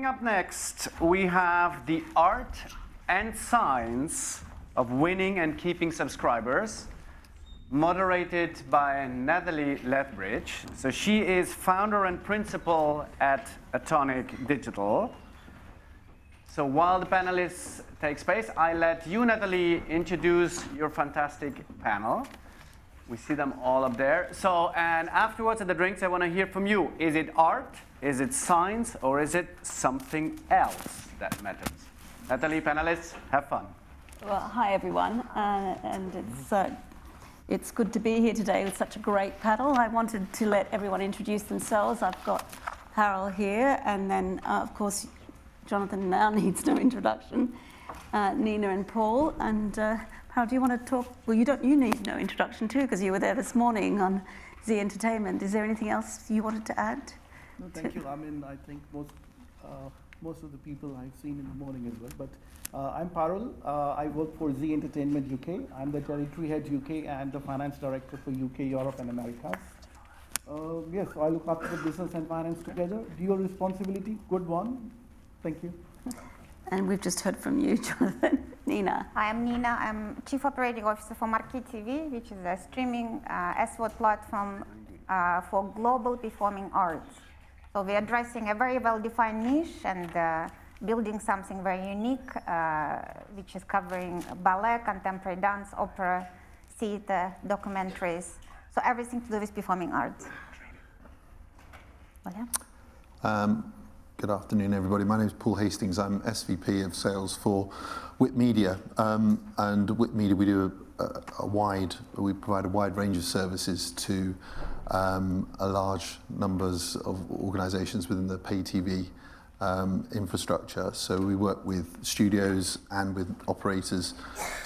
Coming up next, we have the art and science of winning and keeping subscribers, moderated by Nathalie Lethbridge. So she is founder and principal at Atonic Digital. So while the panelists take space, I let you, Nathalie, introduce your fantastic panel. We see them all up there. So, and afterwards at the drinks, I want to hear from you. Is it art, is it science, or is it something else that matters? Nathalie, panelists, have fun. Well, hi everyone, and it's good to be here today with such a great panel. I wanted to let everyone introduce themselves. I've got Harold here, and then of course Jonathan now needs no introduction. Nina and Paul, and Harold, do you want to talk? Well, you need no introduction too, because you were there this morning on Z Entertainment. Is there anything else you wanted to add? No, thank you. I mean, I think most of the people I've seen in the morning as well. But I'm Parul. I work for Z Entertainment UK. I'm the territory head UK and the finance director for UK, Europe, and Americas. Yes, so I look after the business and finance together. Dual responsibility, good one. Thank you. And we've just heard from you, Jonathan. Nina. Hi, I'm Nina. I'm Chief Operating Officer for Marquee TV, which is a streaming SVOD platform for global performing arts. So we're addressing a very well-defined niche and building something very unique, which is covering ballet, contemporary dance, opera, theater, documentaries. So everything to do with performing arts. Good afternoon, everybody. My name is Paul Hastings. I'm SVP of Sales for WIP Media. And WIP Media, we provide a wide range of services to a large numbers of organisations within the pay TV infrastructure. So we work with studios and with operators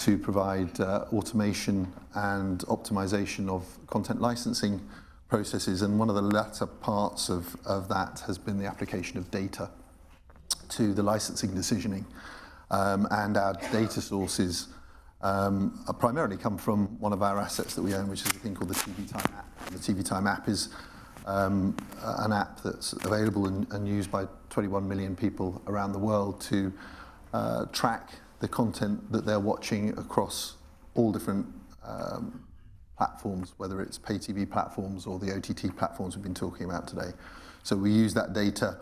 to provide automation and optimisation of content licensing processes, and one of the latter parts of that has been the application of data to the licensing decisioning. And our data sources primarily come from one of our assets that we own, which is a thing called the TV Time app. The TV Time app is an app that's available and used by 21 million people around the world to track the content that they're watching across all different platforms, whether it's pay TV platforms or the OTT platforms we've been talking about today. So we use that data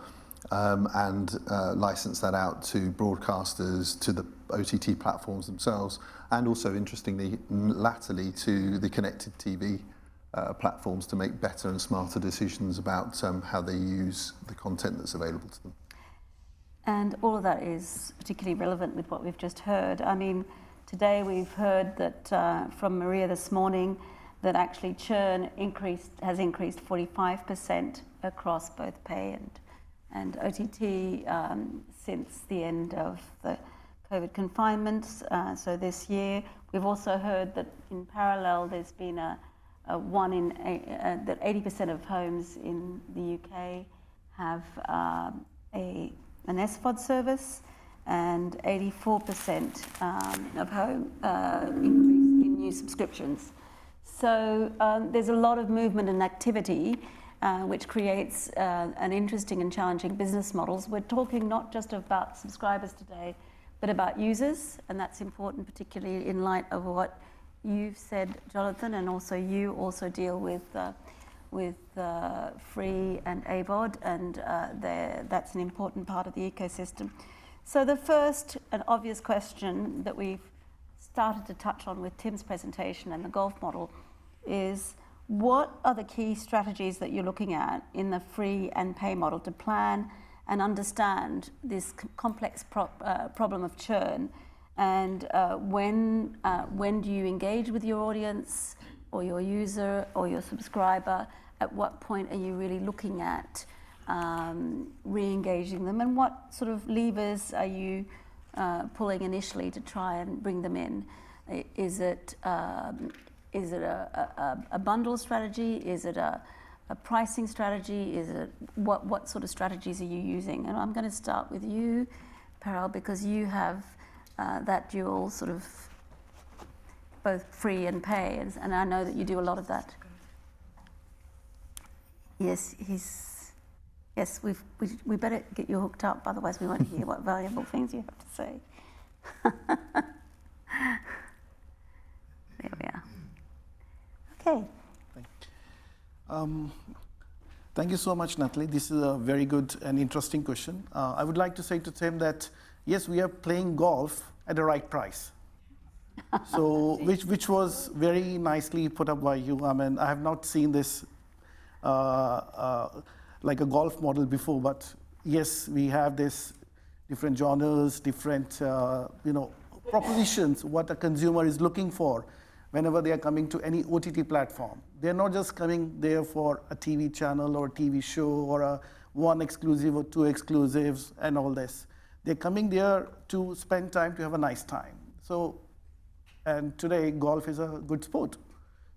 and license that out to broadcasters, to the OTT platforms themselves, and also, interestingly, latterly to the connected TV platforms to make better and smarter decisions about how they use the content that's available to them. And all of that is particularly relevant with what we've just heard. I mean, today we've heard that from Maria this morning that actually churn has increased 45% across both pay and OTT since the end of the COVID confinements. So this year, we've also heard that in parallel there's been that 80% of homes in the UK have an SVOD service, and 84% of home increase in new subscriptions. So there's a lot of movement and activity which creates an interesting and challenging business models. We're talking not just about subscribers today, but about users, and that's important, particularly in light of what you've said, Jonathan, and also you also deal with free and AVOD, and that's an important part of the ecosystem. So the first and obvious question that we've started to touch on with Tim's presentation and the golf model is, what are the key strategies that you're looking at in the free and pay model to plan and understand this complex problem of churn? And when do you engage with your audience or your user or your subscriber? At what point are you really looking at re-engaging them, and what sort of levers are you pulling initially to try and bring them in? Is it a bundle strategy? Is it a pricing strategy? Is it what sort of strategies are you using? And I'm going to start with you, Parul, because you have that dual sort of both free and pay, and I know that you do a lot of that. Yes, he's Yes, we better get you hooked up, otherwise we won't hear what valuable things you have to say. There we are. Okay. Thank you so much, Natalie. This is a very good and interesting question. I would like to say to Tim that, yes, we are playing golf at the right price. So, which was very nicely put up by you. I mean, I have not seen this like a golf model before, but yes, we have this different genres, different propositions, what a consumer is looking for whenever they are coming to any OTT platform. They're not just coming there for a TV channel or a TV show or a one exclusive or two exclusives and all this. They're coming there to spend time, to have a nice time. So, and today golf is a good sport.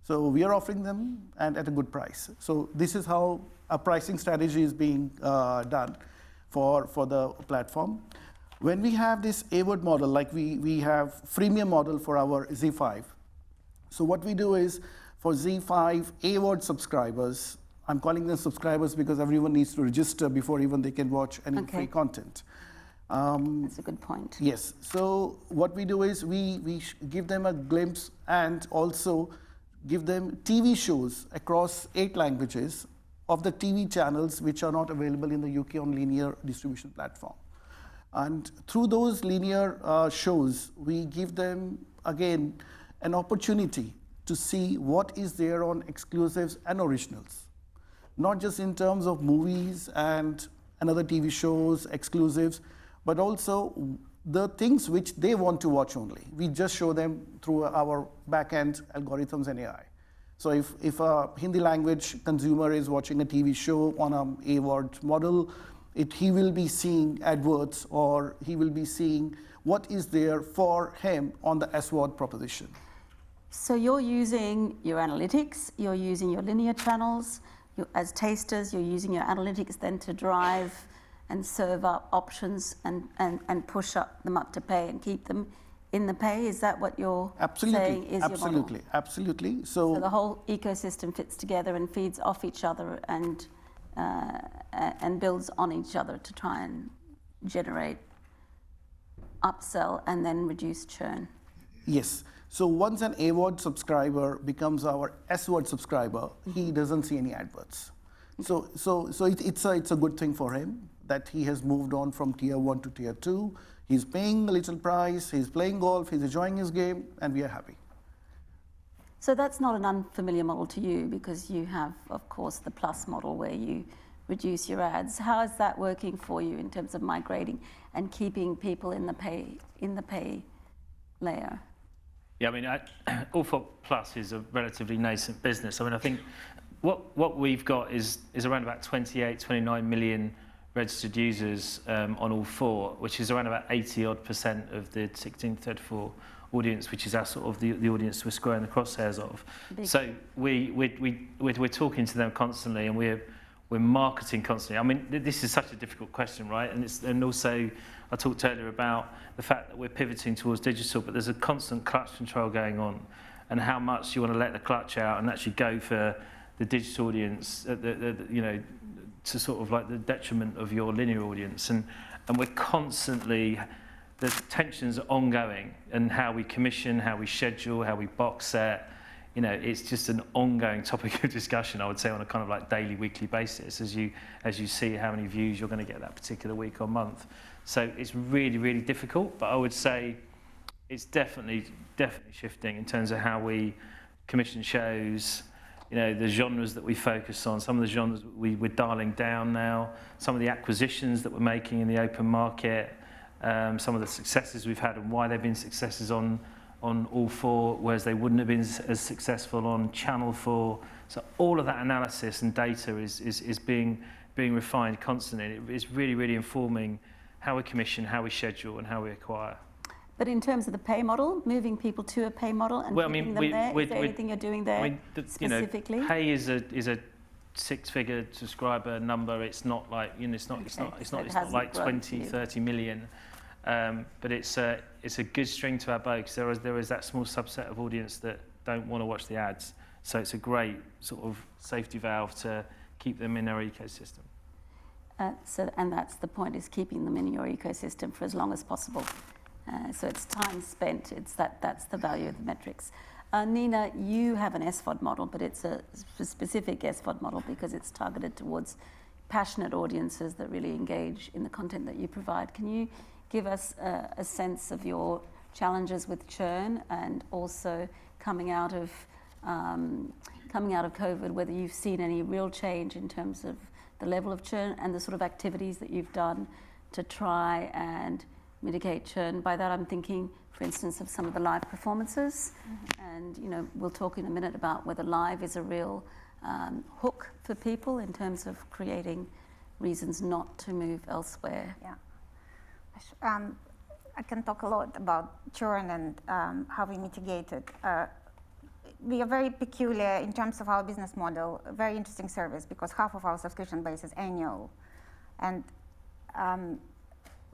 So we are offering them and at a good price. So this is how a pricing strategy is being done for the platform. When we have this AVOD model, like we have freemium model for our Z5. So what we do is for Z5 AVOD subscribers, I'm calling them subscribers because everyone needs to register before even they can watch any free content. That's a good point. Yes. So what we do is we give them a glimpse and also give them TV shows across 8 languages of the TV channels which are not available in the UK on linear distribution platform. And through those linear shows, we give them, again, an opportunity to see what is there on exclusives and originals. Not just in terms of movies and other TV shows, exclusives, but also the things which they want to watch only. We just show them through our back-end algorithms and AI. So if a Hindi language consumer is watching a TV show on an AVOD model, he will be seeing adverts or he will be seeing what is there for him on the SVOD proposition. So you're using your analytics, you're using your linear channels, as tasters, you're using your analytics then to drive and serve up options and push them up to pay and keep them in the pay. Is that what you're saying is your model? Absolutely. So the whole ecosystem fits together and feeds off each other and builds on each other to try and generate upsell and then reduce churn. Yes. So once an AVOD subscriber becomes our SVOD subscriber, he doesn't see any adverts. So it's a good thing for him that he has moved on from tier 1 to tier 2. He's paying a little price, he's playing golf, he's enjoying his game, and we are happy. So that's not an unfamiliar model to you because you have, of course, the Plus model where you reduce your ads. How is that working for you in terms of migrating and keeping people in the pay layer? Yeah, I mean, All4 Plus is a relatively nascent business. I mean, I think what we've got is around about 28, 29 million registered users on All4, which is around about 80% of the 16-34 audience, which is our sort of the audience we're squaring the crosshairs of. So we're talking to them constantly, and we're marketing constantly. I mean, this is such a difficult question, right? And also, I talked earlier about the fact that we're pivoting towards digital, but there's a constant clutch control going on, and how much you want to let the clutch out and actually go for the digital audience, to sort of like the detriment of your linear audience. And we're constantly, the tensions are ongoing, and how we commission, how we schedule, how we box set, it's just an ongoing topic of discussion, I would say, on a kind of like daily, weekly basis, as you see how many views you're going to get that particular week or month. So it's really, really difficult, but I would say it's definitely shifting in terms of how we commission shows, the genres that we focus on. Some of the genres we're dialing down now, some of the acquisitions that we're making in the open market, some of the successes we've had and why they've been successes on All4, whereas they wouldn't have been as successful on Channel 4. So all of that analysis and data is being refined constantly. It's really, really informing how we commission, how we schedule, and how we acquire. But in terms of the pay model, moving people to a pay model and keeping them there, is there anything you're doing there specifically? Pay is a six-figure subscriber number. It's not like it's not like 20, 30 million. But it's a good string to our bow, because there is that small subset of audience that don't want to watch the ads. So it's a great sort of safety valve to keep them in our ecosystem. And that's the point, is keeping them in your ecosystem for as long as possible. So it's time spent, that's the value of the metrics. Nina, you have an SVOD model, but it's a specific SVOD model because it's targeted towards passionate audiences that really engage in the content that you provide. Can you give us a sense of your challenges with churn, and also coming out of COVID, whether you've seen any real change in terms of the level of churn and the sort of activities that you've done to try and mitigate churn? By that I'm thinking, for instance, of some of the live performances. And we'll talk in a minute about whether live is a real hook for people in terms of creating reasons not to move elsewhere. Yeah. I can talk a lot about churn and how we mitigate it. We are very peculiar in terms of our business model, a very interesting service, because half of our subscription base is annual. And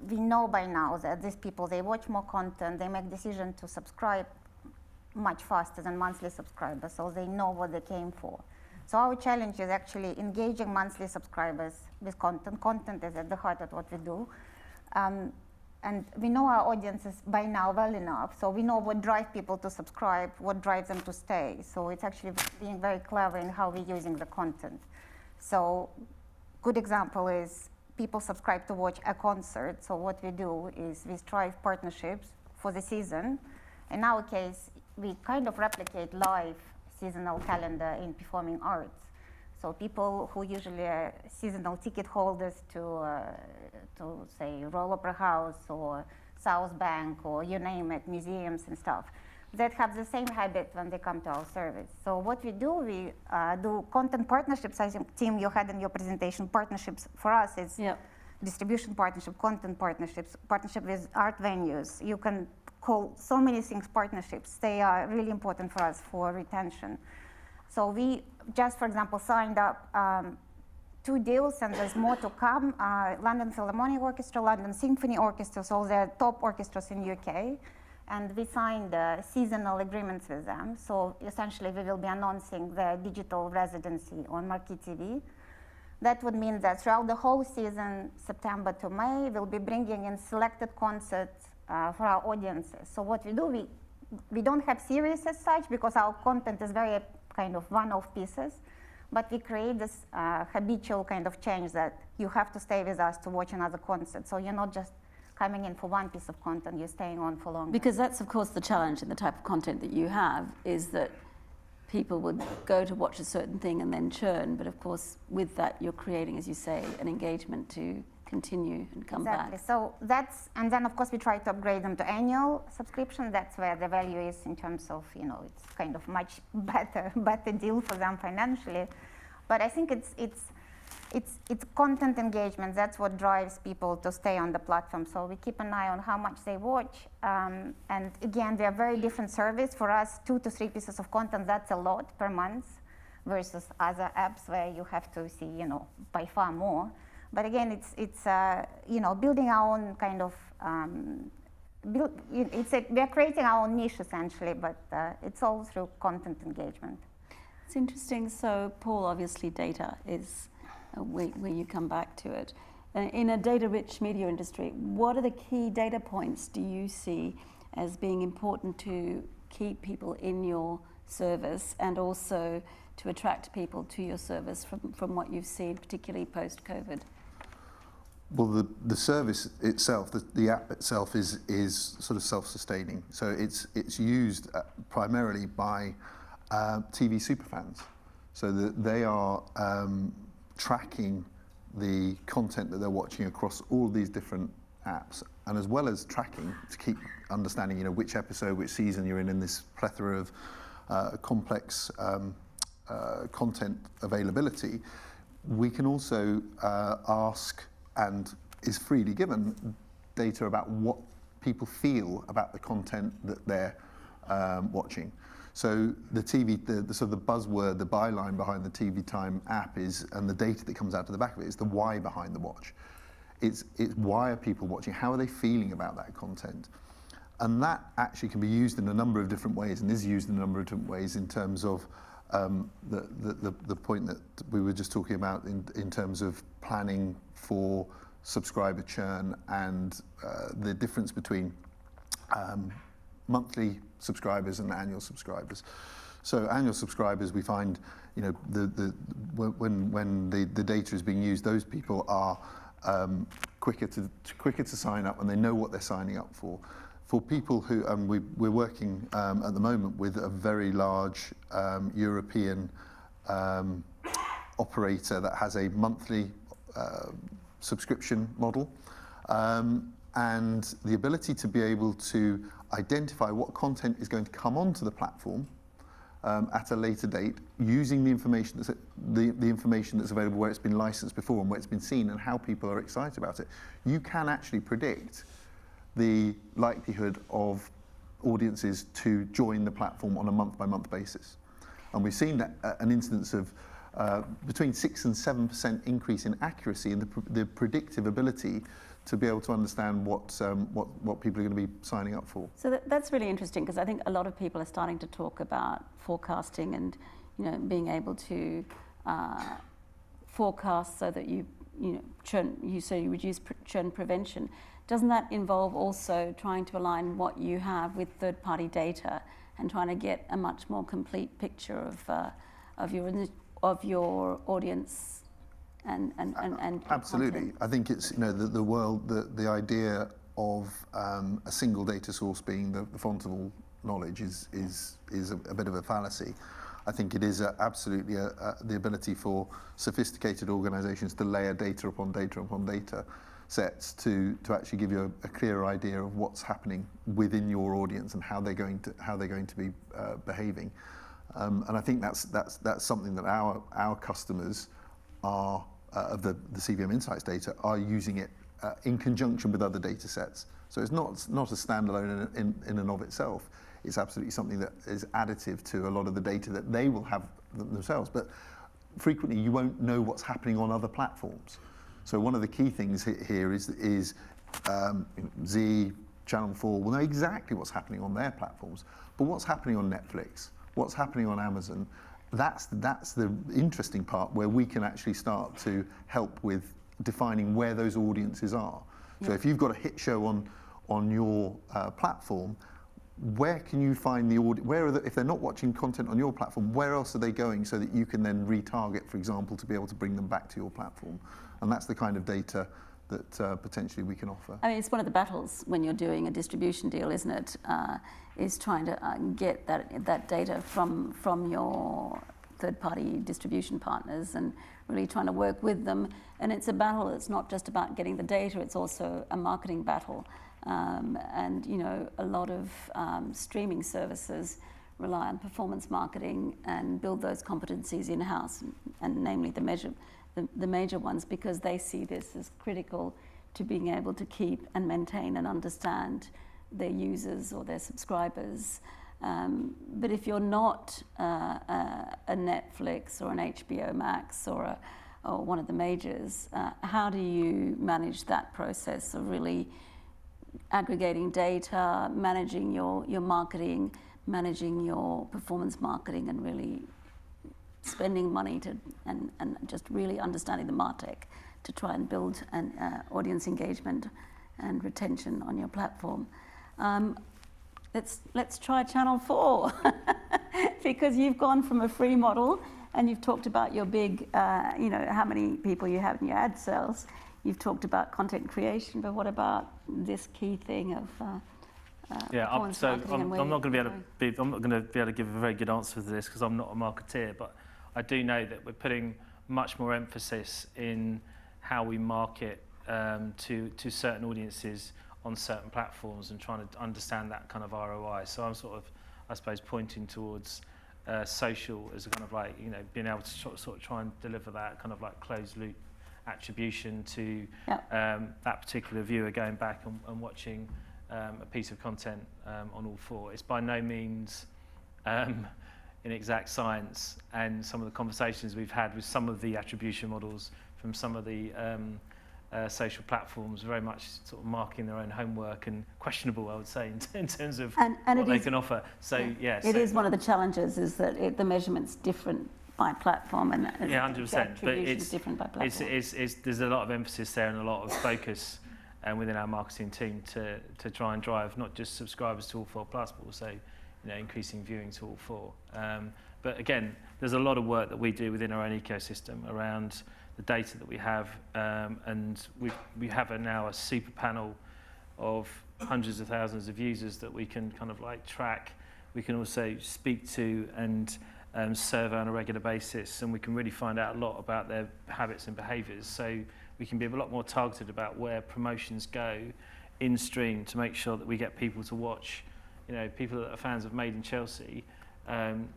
we know by now that these people, they watch more content, they make decision to subscribe much faster than monthly subscribers, so they know what they came for. So our challenge is actually engaging monthly subscribers with content. Content is at the heart of what we do. And we know our audiences by now well enough, so we know what drives people to subscribe, what drives them to stay. So it's actually being very clever in how we're using the content. So good example is people subscribe to watch a concert. So what we do is we strive partnerships for the season. In our case, we kind of replicate live seasonal calendar in performing arts. So people who usually are seasonal ticket holders to say Royal Opera House or South Bank or you name it, museums and stuff, that have the same habit when they come to our service. So what we do content partnerships. I think, Tim, you had in your presentation, partnerships for us is distribution partnership, content partnerships, partnership with art venues. You can call so many things partnerships. They are really important for us for retention. So we just, for example, signed up 2 deals, and there's more to come. London Philharmonic Orchestra, London Symphony Orchestra, so they're top orchestras in UK. And we signed seasonal agreements with them. So essentially, we will be announcing their digital residency on Marquee TV. That would mean that throughout the whole season, September to May, we'll be bringing in selected concerts for our audiences. So what we do, we don't have series as such, because our content is very kind of one-off pieces, but we create this habitual kind of change that you have to stay with us to watch another concert. So you're not just coming in for one piece of content, you're staying on for longer. Because that's, of course, the challenge in the type of content that you have, is that people would go to watch a certain thing and then churn. But of course, with that, you're creating, as you say, an engagement to continue and come back. So and then of course we try to upgrade them to annual subscription. That's where the value is in terms of, it's kind of much better deal for them financially. But I think it's content engagement. That's what drives people to stay on the platform. So we keep an eye on how much they watch. And again, they are very different service. For us, 2 to 3 pieces of content, that's a lot per month, versus other apps where you have to see, by far more. But again, it's building our own kind of, we are creating our own niche essentially, but it's all through content engagement. It's interesting. So Paul, obviously data is where you come back to it. In a data-rich media industry, what are the key data points do you see as being important to keep people in your service, and also to attract people to your service from what you've seen, particularly post-COVID? Well, the service itself, the app itself is sort of self-sustaining. So it's used primarily by TV superfans. So that they are tracking the content that they're watching across all these different apps, and as well as tracking to keep understanding, which episode, which season you're in this plethora of complex content availability. We can also ask, and is freely given, data about what people feel about the content that they're watching. So the TV, the sort of the buzzword, the byline behind the TV Time app is, and the data that comes out to the back of it, is the why behind the watch. It's why are people watching? How are they feeling about that content? And that actually can be used in a number of different ways, and is used in a number of different ways in terms of the point that we were just talking about in terms of planning for subscriber churn and the difference between monthly subscribers and annual subscribers. So annual subscribers, we find, you know, when the data is being used, those people are quicker to sign up, and they know what they're signing up for. For people who, we're working at the moment with a very large European operator that has a monthly subscription model, and the ability to be able to identify what content is going to come onto the platform at a later date, using the information that's available where it's been licensed before and where it's been seen and how people are excited about it. You can actually predict the likelihood of audiences to join the platform on a month-by-month basis. And we've seen that an instance of between 6 and 7% increase in accuracy in the predictive ability to be able to understand what people are going to be signing up for. So that's really interesting, because I think a lot of people are starting to talk about forecasting and, you know, being able to forecast so that you reduce churn prevention. Doesn't that involve also trying to align what you have with third-party data and trying to get a much more complete picture of your audience and absolutely content? I think it's, you know, the idea of a single data source being the font of all knowledge is a bit of a fallacy. I think it is absolutely the ability for sophisticated organizations to layer data upon data upon data sets to actually give you a clearer idea of what's happening within your audience and how they're going to be behaving. And I think that's something that our customers are of the CVM Insights data are using it in conjunction with other data sets. So it's not a standalone in and of itself. It's absolutely something that is additive to a lot of the data that they will have themselves. But frequently you won't know what's happening on other platforms. So one of the key things here is Z, Channel 4 will know exactly what's happening on their platforms, but what's happening on Netflix, what's happening on Amazon, that's the interesting part where we can actually start to help with defining where those audiences are. Yeah. So if you've got a hit show on your platform, where can you find the audience? If they're not watching content on your platform, where else are they going so that you can then retarget, for example, to be able to bring them back to your platform? And that's the kind of data that potentially we can offer. I mean, it's one of the battles when you're doing a distribution deal, isn't it? Is trying to get that data from your third-party distribution partners and really trying to work with them. And it's a battle. It's not just about getting the data. It's also a marketing battle. And, you know, a lot of streaming services rely on performance marketing and build those competencies in-house, and namely the major ones, because they see this as critical to being able to keep and maintain and understand their users or their subscribers. But if you're not a Netflix or an HBO Max or one of the majors, how do you manage that process of really aggregating data, managing your marketing, managing your performance marketing, and really spending money and just really understanding the MarTech to try and build an audience engagement and retention on your platform? Let's try Channel 4 because you've gone from a free model and you've talked about your big, how many people you have in your ad sales. You've talked about content creation, but what about this key thing of performance marketing? I'm not going to be able to give a very good answer to this because I'm not a marketeer, but I do know that we're putting much more emphasis in how we market to certain audiences on certain platforms and trying to understand that kind of ROI. So I'm sort of, I suppose, pointing towards social as a kind of like, being able to sort of try and deliver that kind of like closed loop attribution to that particular viewer going back and watching a piece of content on all four. It's by no means in exact science, and some of the conversations we've had with some of the attribution models from some of the social platforms, very much sort of marking their own homework and questionable, I would say, in terms of And what they can offer. So It is one of the challenges is that the measurement's different by platform and yeah, 100%. the attribution's different by platform. There's a lot of emphasis there and a lot of focus within our marketing team to try and drive not just subscribers to All 4 Plus, but also increasing viewing to All 4. But again, there's a lot of work that we do within our own ecosystem around the data that we have, and we have now a super panel of hundreds of thousands of users that we can kind of like track. We can also speak to and survey on a regular basis, and we can really find out a lot about their habits and behaviours. So we can be a lot more targeted about where promotions go in stream to make sure that we get people to watch. People that are fans of Made in Chelsea,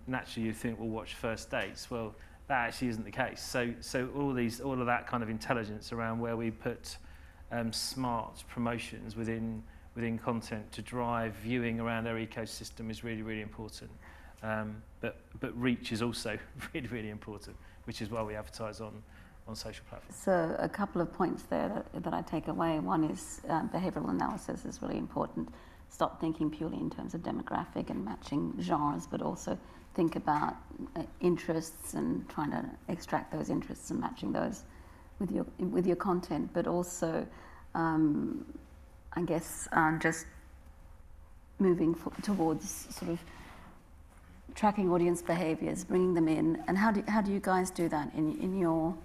naturally you think we'll watch First Dates. Well, that actually isn't the case. So all of that kind of intelligence around where we put smart promotions within content to drive viewing around their ecosystem is really, really important. But reach is also really, really important, which is why we advertise on social platforms. So a couple of points there that I take away. One is behavioural analysis is really important. Stop thinking purely in terms of demographic and matching genres, but also think about interests and trying to extract those interests and matching those with your content. But also, I guess, just moving towards sort of tracking audience behaviours, bringing them in. And how do you guys do that in your?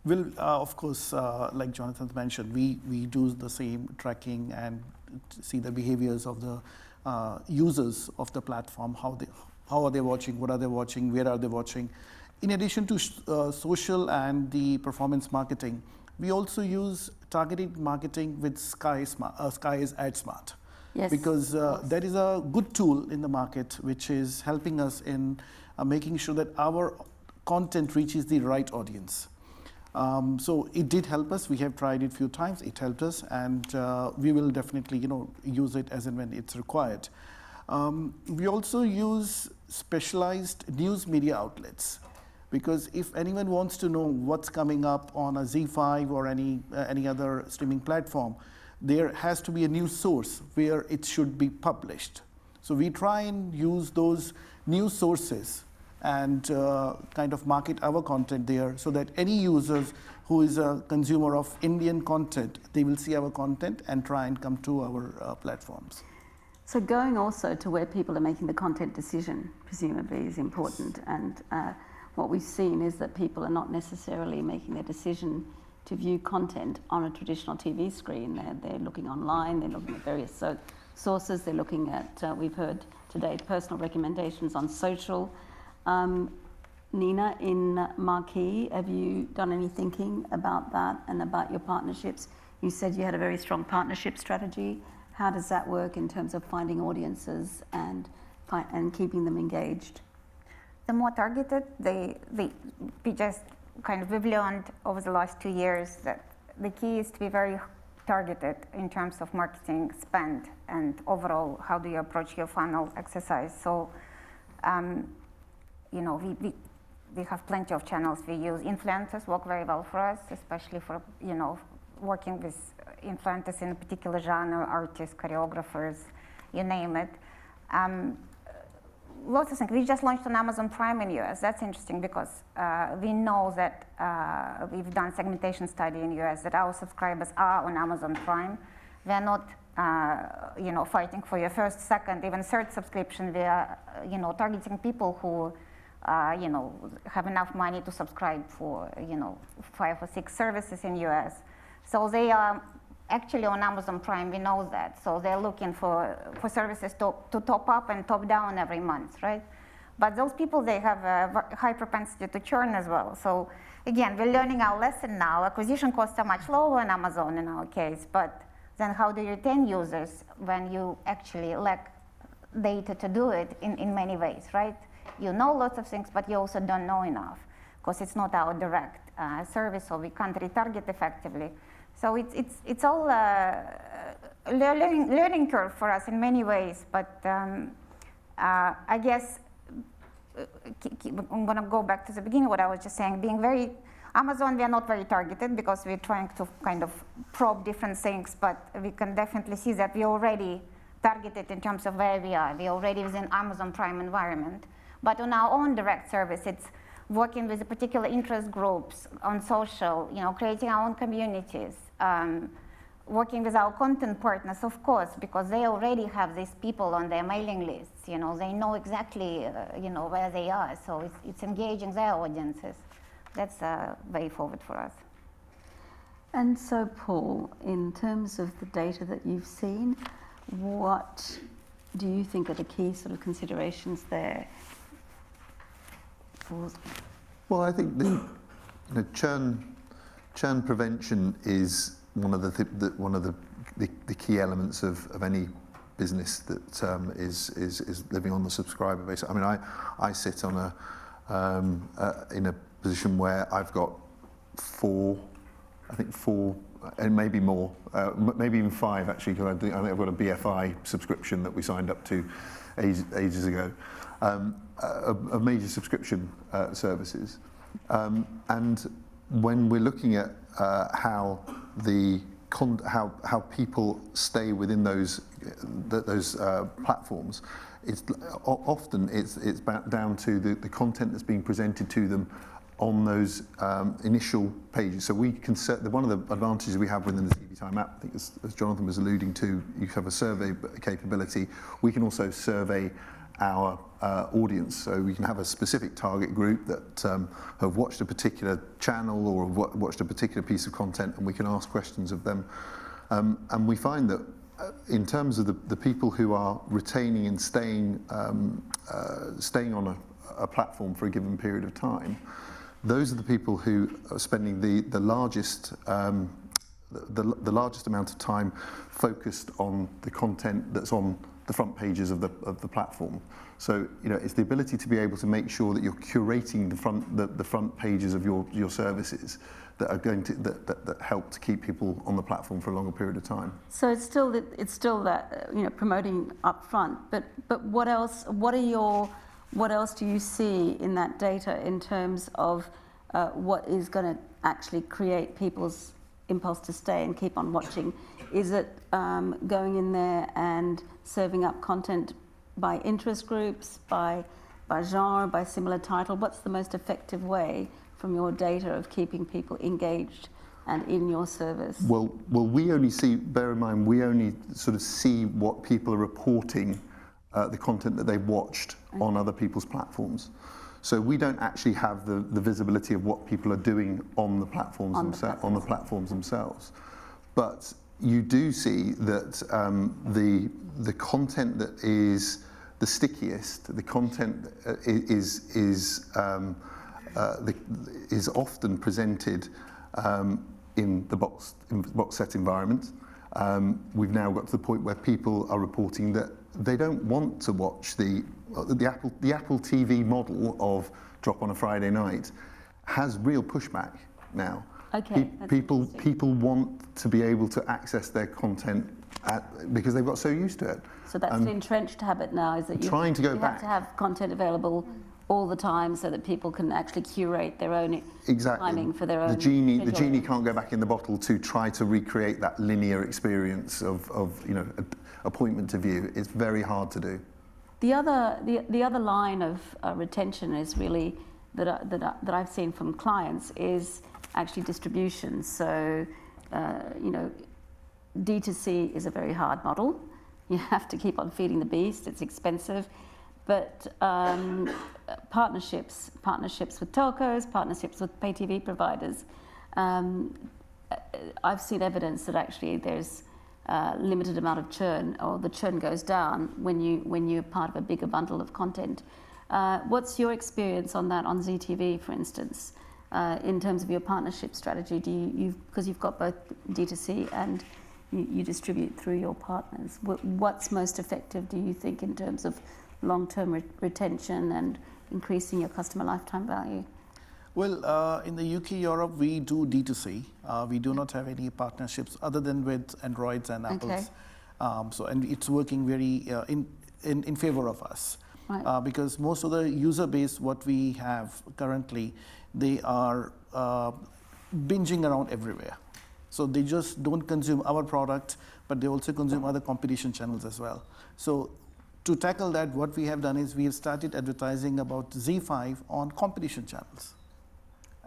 Well, of course, like Jonathan mentioned, we do the same tracking and see the behaviors of the users of the platform, how are they watching, what are they watching, where are they watching. In addition to social and the performance marketing, we also use targeted marketing with Sky's AdSmart. Yes, because that is a good tool in the market which is helping us in making sure that our content reaches the right audience. So it did help us. We have tried it a few times. It helped us, and we will definitely, use it as and when it's required. We also use specialized news media outlets, because if anyone wants to know what's coming up on a Z5 or any other streaming platform, there has to be a news source where it should be published. So we try and use those news sources and kind of market our content there, so that any users who is a consumer of Indian content, they will see our content and try and come to our platforms. So going also to where people are making the content decision, presumably, is important. And what we've seen is that people are not necessarily making their decision to view content on a traditional TV screen. They're looking online, they're looking at various sources, they're looking at, we've heard today, personal recommendations on social. Nina, in Marquee, have you done any thinking about that and about your partnerships? You said you had a very strong partnership strategy. How does that work in terms of finding audiences and keeping them engaged? The more targeted, we've learned over the last 2 years that the key is to be very targeted in terms of marketing spend and overall how do you approach your funnel exercise. So, we have plenty of channels we use. Influencers work very well for us, especially for, working with influencers in a particular genre, artists, choreographers, you name it. Lots of things. We just launched on Amazon Prime in US. That's interesting because we know that we've done segmentation study in US that our subscribers are on Amazon Prime. They're not, fighting for your first, second, even third subscription. We are, targeting people who, have enough money to subscribe for, 5 or 6 services in US. So they are actually on Amazon Prime, we know that. So they're looking for services to top up and top down every month, right? But those people, they have a high propensity to churn as well. So again, we're learning our lesson now. Acquisition costs are much lower on Amazon in our case, but then how do you retain users when you actually lack data to do it in many ways, right? You know lots of things, but you also don't know enough because it's not our direct service, so we can't retarget effectively. So it's all a learning curve for us in many ways, but I guess I'm gonna go back to the beginning, what I was just saying, being very Amazon, we are not very targeted because we're trying to kind of probe different things, but we can definitely see that we already targeted in terms of where we are. We're already within Amazon Prime environment. But on our own direct service, it's working with particular interest groups on social, creating our own communities, working with our content partners, of course, because they already have these people on their mailing lists. They know exactly, where they are. So it's engaging their audiences. That's a way forward for us. And so, Paul, in terms of the data that you've seen, what do you think are the key sort of considerations there? Well, I think the churn prevention is one of the key elements of any business that is living on the subscriber base. I mean, I sit on in a position where I've got four, and maybe more, maybe even 5 actually, because I think I've got a BFI subscription that we signed up to ages ago, of major subscription services. And when we're looking at how people stay within those platforms, often it's down to the content that's being presented to them on those initial pages. So we can one of the advantages we have within the TV Time app, I think as Jonathan was alluding to, you have a survey capability. We can also survey our audience, so we can have a specific target group that have watched a particular channel or watched a particular piece of content, and we can ask questions of them. And we find that in terms of the people who are retaining and staying on a platform for a given period of time, those are the people who are spending the largest amount of time focused on the content that's on the front pages of the platform. So it's the ability to be able to make sure that you're curating the front pages of your services that are going to that help to keep people on the platform for a longer period of time. So it's still that promoting up front, but what else? What else do you see in that data in terms of what is going to actually create people's impulse to stay and keep on watching? Is it going in there and serving up content by interest groups, by genre, by similar title? What's the most effective way from your data of keeping people engaged and in your service? Well, we only see, bear in mind, we only sort of see what people are reporting, the content that they've watched on other people's platforms. So we don't actually have the visibility of what people are doing on the platforms themselves. But you do see that the content that is the stickiest, the content is often presented in the box set environment. We've now got to the point where people are reporting that they don't want to watch the Apple TV model of drop on a Friday night has real pushback now. Okay. People want to be able to access their content because they've got so used to it. So that's an entrenched habit now, is that you have to have content available all the time so that people can actually curate their own timing for their own. The genie can't go back in the bottle to try to recreate that linear experience of appointment to view. It's very hard to do. The other line of retention is really that I've seen from clients is actually distribution. So D2C is a very hard model. You have to keep on feeding the beast. It's expensive. But partnerships with telcos, partnerships with pay TV providers. I've seen evidence that actually there's limited amount of churn, or the churn goes down when you're part of a bigger bundle of content. What's your experience on that on ZTV, for instance, in terms of your partnership strategy? Because you've got both D2C and you distribute through your partners. What's most effective, do you think, in terms of long-term retention and increasing your customer lifetime value? Well, in the UK, Europe, we do D2C. We do not have any partnerships other than with Androids and Apples. Okay. And it's working very in favor of us. Right. because most of the user base what we have currently, they are binging around everywhere. So they just don't consume our product, but they also consume other competition channels as well. So to tackle that, what we have done is we have started advertising about Z5 on competition channels.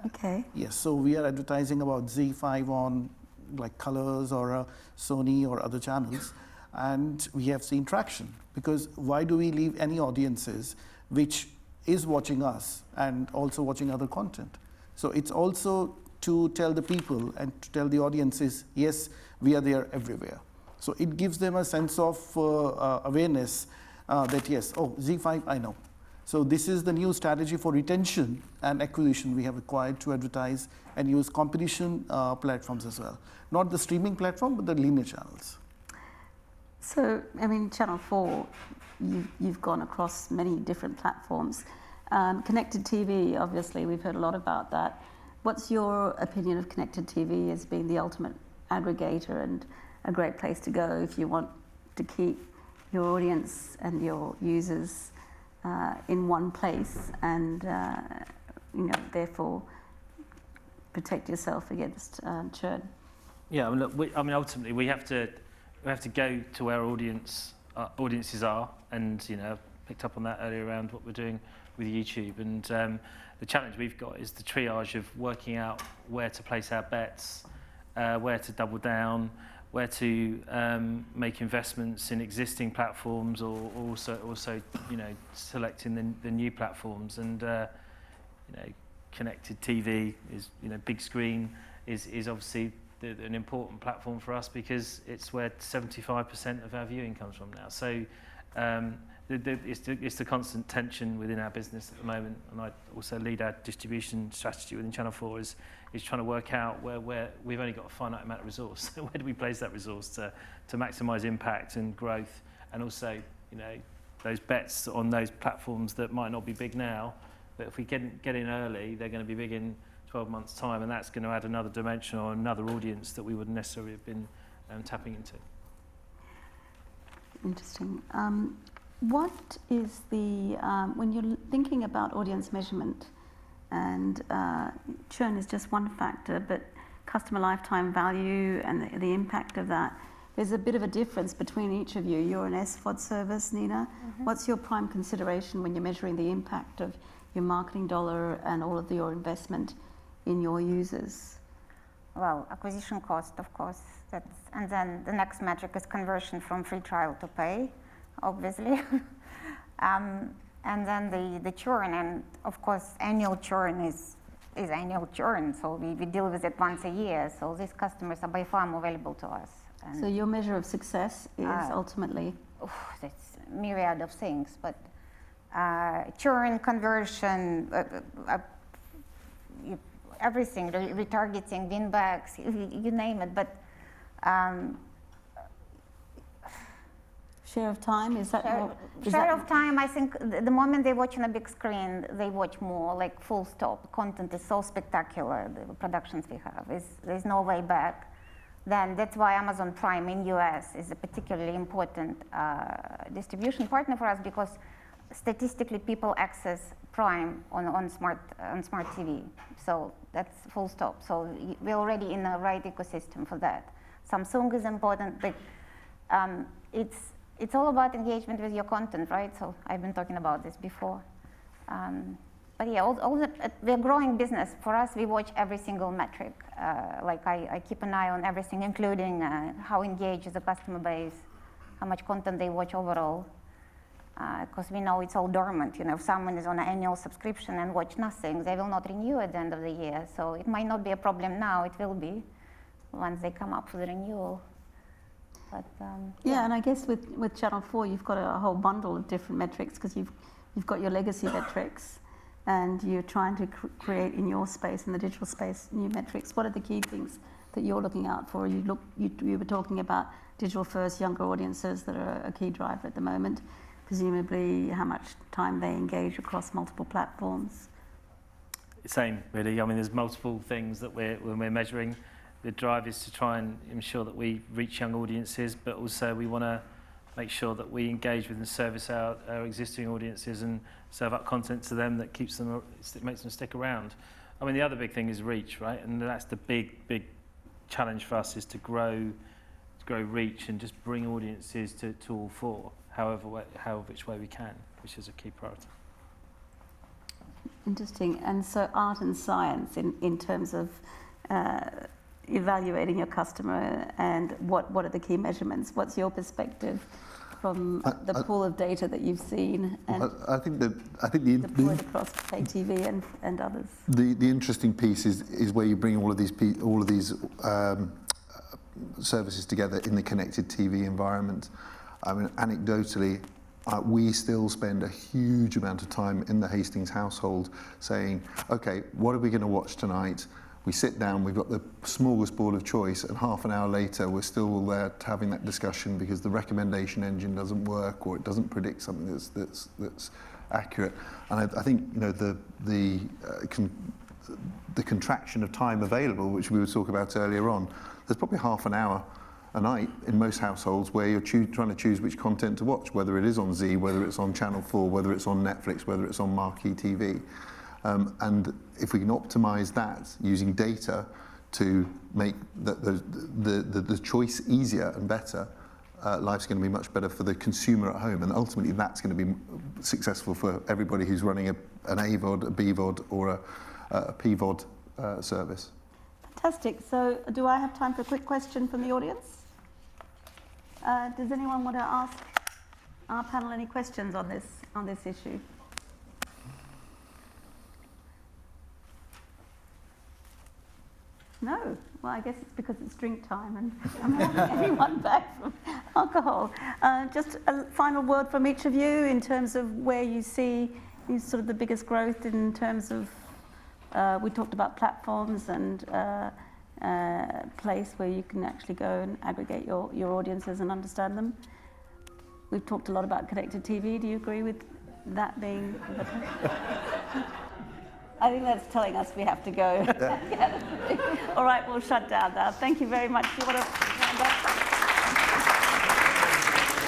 Okay. Yes, so we are advertising about Z5 on like Colors or Sony or other channels, and we have seen traction. Because why do we leave any audiences which is watching us and also watching other content? So it's also to tell the people and to tell the audiences, yes, we are there everywhere. So it gives them a sense of awareness that yes, oh, Z5, I know. So this is the new strategy for retention and acquisition we have required to advertise and use competition platforms as well. Not the streaming platform, but the linear channels. So, I mean, Channel 4, you've gone across many different platforms. Connected TV, obviously, we've heard a lot about that. What's your opinion of connected TV as being the ultimate aggregator and a great place to go if you want to keep your audience and your users in one place and, therefore protect yourself against churn? Yeah, I mean, look, ultimately we have to go to where audiences are, and picked up on that earlier around what we're doing with YouTube. And the challenge we've got is the triage of working out where to place our bets, where to double down, where to make investments in existing platforms, or also selecting the new platforms. And connected TV is big screen is obviously an important platform for us because it's where 75% of our viewing comes from now. So it's the constant tension within our business at the moment, and I also lead our distribution strategy within Channel 4 is trying to work out where we've only got a finite amount of resource. So where do we place that resource to maximise impact and growth, and also those bets on those platforms that might not be big now, but if we get in early, they're going to be big in 12 months' time, and that's going to add another dimension or another audience that we wouldn't necessarily have been tapping into. Interesting. What is the, when you're thinking about audience measurement, and churn is just one factor, but customer lifetime value and the impact of that, there's a bit of a difference between each of you. You're an SVOD service, Nina. Mm-hmm. What's your prime consideration when you're measuring the impact of your marketing dollar and all of your investment in your users? Well, acquisition cost, of course. And then the next metric is conversion from free trial to pay, obviously. And then the churn, and of course, annual churn is annual churn. So we deal with it once a year. So these customers are by far more valuable to us. And so your measure of success is ultimately? That's a myriad of things, but churn, conversion, everything, retargeting, win-backs, you name it. But share of time, is that share of time? I think the moment they watch on a big screen, they watch more, like full stop. Content is so spectacular, the productions we have, there's no way back. Then that's why Amazon Prime in US is a particularly important distribution partner for us, because statistically people access Prime on smart TV. So that's full stop. So we're already in the right ecosystem for that. Samsung is important, but it's all about engagement with your content, right? So I've been talking about this before. But yeah, we're a growing business. For us, we watch every single metric. Like I keep an eye on everything, including how engaged is the customer base, how much content they watch overall. Because we know it's all dormant. If someone is on an annual subscription and watch nothing, they will not renew at the end of the year. So it might not be a problem now, it will be once they come up for the renewal. But, yeah, and I guess with Channel 4, you've got a whole bundle of different metrics, because you've got your legacy metrics, and you're trying to create in your space, in the digital space, new metrics. What are the key things that you're looking out for? You were talking about digital first, younger audiences that are a key driver at the moment. Presumably, how much time they engage across multiple platforms. Same, really. I mean, there's multiple things that when we're measuring. The drive is to try and ensure that we reach young audiences, but also we want to make sure that we engage with and service our existing audiences and serve up content to them that keeps them, makes them stick around. I mean, the other big thing is reach, right? And that's the big challenge for us, is to grow reach and just bring audiences to all four, however which way we can, which is a key priority. Interesting. And so art and science in terms of evaluating your customer, and what are the key measurements? What's your perspective from the pool of data that you've seen and I think deployed across pay TV and others? The interesting piece is where you bring all of these services together in the connected TV environment. I mean, anecdotally, we still spend a huge amount of time in the Hastings household saying, okay, what are we going to watch tonight? We sit down, we've got the smorgasbord of choice, and half an hour later we're still there having that discussion because the recommendation engine doesn't work, or it doesn't predict something that's accurate. And I think, you know, the contraction of time available, which we would talk about earlier on, there's probably half an hour a night in most households where you're trying to choose which content to watch, whether it is on Z, whether it's on Channel 4, whether it's on Netflix, whether it's on Marquee TV. And if we can optimize that using data to make the choice easier and better, life's going to be much better for the consumer at home, and ultimately that's going to be successful for everybody who's running an AVOD, a BVOD, or a PVOD service. Fantastic. So do I have time for a quick question from the audience? Does anyone want to ask our panel any questions on this issue? No. Well, I guess it's because it's drink time and I'm holding everyone back from alcohol. Just a final word from each of you in terms of where you see sort of the biggest growth in terms of, we talked about platforms and place where you can actually go and aggregate your audiences and understand them. We've talked a lot about connected TV. Do you agree with that being the I think that's telling us we have to go. All right, we'll shut down now. Thank you very much.